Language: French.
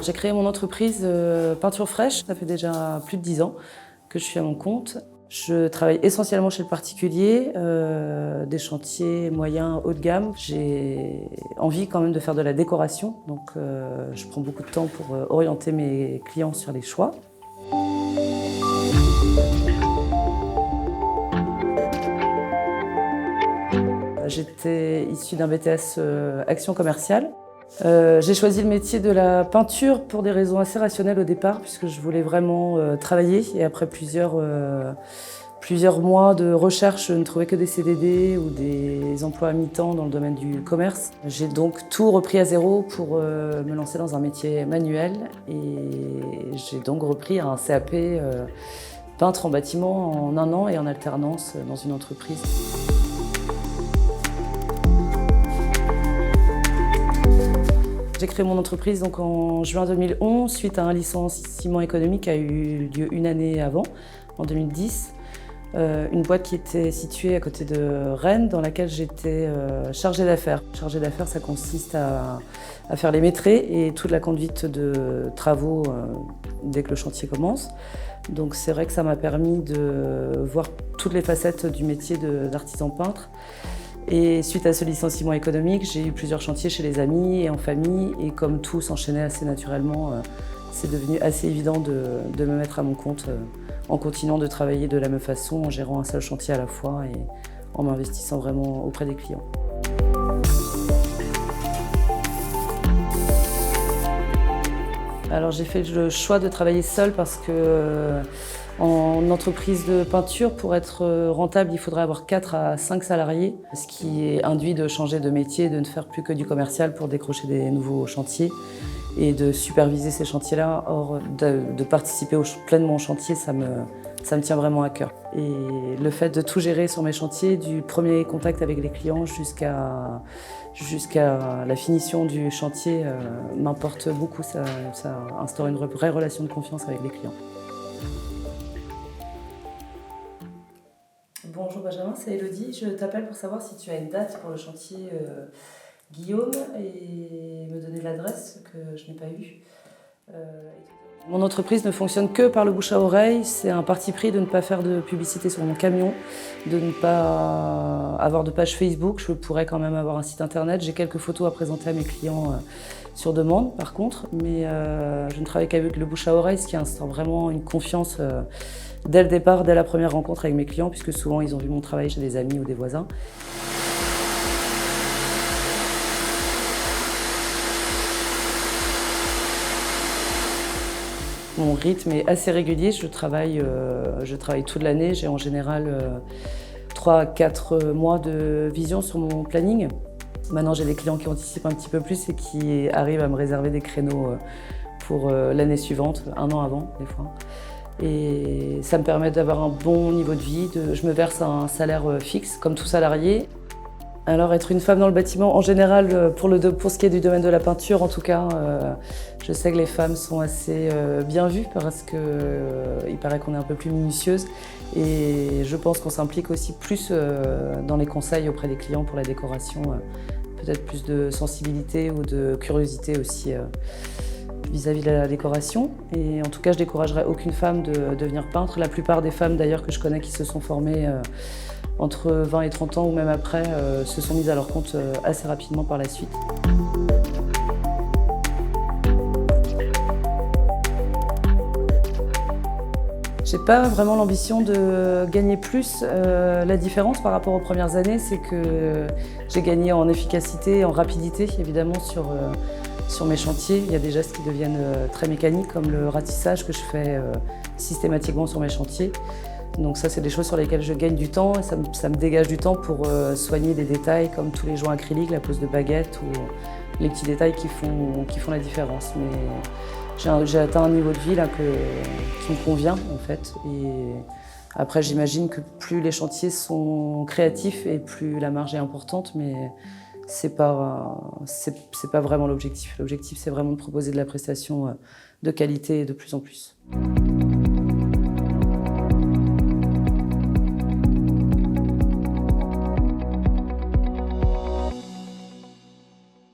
J'ai créé mon entreprise Peinture Fraîche, ça fait déjà plus de 10 ans que je suis à mon compte. Je travaille essentiellement chez le particulier, des chantiers moyens, haut de gamme. J'ai envie quand même de faire de la décoration, donc je prends beaucoup de temps pour orienter mes clients sur les choix. J'étais issue d'un BTS Action commerciale. J'ai choisi le métier de la peinture pour des raisons assez rationnelles au départ, puisque je voulais vraiment travailler. Et après plusieurs mois de recherche, je ne trouvais que des CDD ou des emplois à mi-temps dans le domaine du commerce. J'ai donc tout repris à zéro pour me lancer dans un métier manuel. Et j'ai donc repris un CAP peintre en bâtiment en 1 an et en alternance dans une entreprise. J'ai créé mon entreprise donc en juin 2011 suite à un licenciement économique qui a eu lieu une année avant, en 2010. Une boîte qui était située à côté de Rennes dans laquelle j'étais chargée d'affaires. Chargée d'affaires, ça consiste à faire les maîtresses et toute la conduite de travaux dès que le chantier commence. Donc c'est vrai que ça m'a permis de voir toutes les facettes du métier d'artisan peintre. Et suite à ce licenciement économique, j'ai eu plusieurs chantiers chez les amis et en famille. Et comme tout s'enchaînait assez naturellement, c'est devenu assez évident de me mettre à mon compte en continuant de travailler de la même façon, en gérant un seul chantier à la fois et en m'investissant vraiment auprès des clients. Alors j'ai fait le choix de travailler seule parce que en entreprise de peinture, pour être rentable, il faudrait avoir 4 à 5 salariés, ce qui induit de changer de métier, de ne faire plus que du commercial pour décrocher des nouveaux chantiers et de superviser ces chantiers-là. Or, de participer pleinement au chantier, ça me tient vraiment à cœur. Et le fait de tout gérer sur mes chantiers, du premier contact avec les clients jusqu'à la finition du chantier, m'importe beaucoup. Ça instaure une vraie relation de confiance avec les clients. Bonjour Benjamin, c'est Elodie. Je t'appelle pour savoir si tu as une date pour le chantier Guillaume et me donner l'adresse que je n'ai pas eue. Mon entreprise ne fonctionne que par le bouche à oreille. C'est un parti pris de ne pas faire de publicité sur mon camion, de ne pas avoir de page Facebook. Je pourrais quand même avoir un site internet. J'ai quelques photos à présenter à mes clients sur demande par contre, mais je ne travaille qu'avec le bouche à oreille, ce qui instaure vraiment une confiance dès le départ, dès la première rencontre avec mes clients, puisque souvent ils ont vu mon travail chez des amis ou des voisins. Mon rythme est assez régulier, je travaille toute l'année, j'ai en général 3 à 4 mois de vision sur mon planning. Maintenant j'ai des clients qui anticipent un petit peu plus et qui arrivent à me réserver des créneaux pour l'année suivante, 1 an avant des fois. Et ça me permet d'avoir un bon niveau de vie, je me verse un salaire fixe comme tout salarié. Alors être une femme dans le bâtiment, en général, pour ce qui est du domaine de la peinture en tout cas, je sais que les femmes sont assez bien vues parce qu'il paraît qu'on est un peu plus minutieuse et je pense qu'on s'implique aussi plus dans les conseils auprès des clients pour la décoration, peut-être plus de sensibilité ou de curiosité aussi vis-à-vis de la décoration. Et en tout cas, je découragerais aucune femme de devenir peintre. La plupart des femmes d'ailleurs que je connais qui se sont formées entre 20 et 30 ans ou même après, se sont mises à leur compte assez rapidement par la suite. J'ai pas vraiment l'ambition de gagner plus. La différence par rapport aux premières années, c'est que j'ai gagné en efficacité et en rapidité, évidemment, sur mes chantiers. Il y a des gestes qui deviennent très mécaniques, comme le ratissage que je fais systématiquement sur mes chantiers. Donc ça, c'est des choses sur lesquelles je gagne du temps et ça me dégage du temps pour soigner des détails comme tous les joints acryliques, la pose de baguettes ou les petits détails qui font la différence. Mais j'ai atteint un niveau de vie là, qui me convient en fait. Et après, j'imagine que plus les chantiers sont créatifs et plus la marge est importante, mais c'est pas vraiment l'objectif. L'objectif, c'est vraiment de proposer de la prestation de qualité de plus en plus.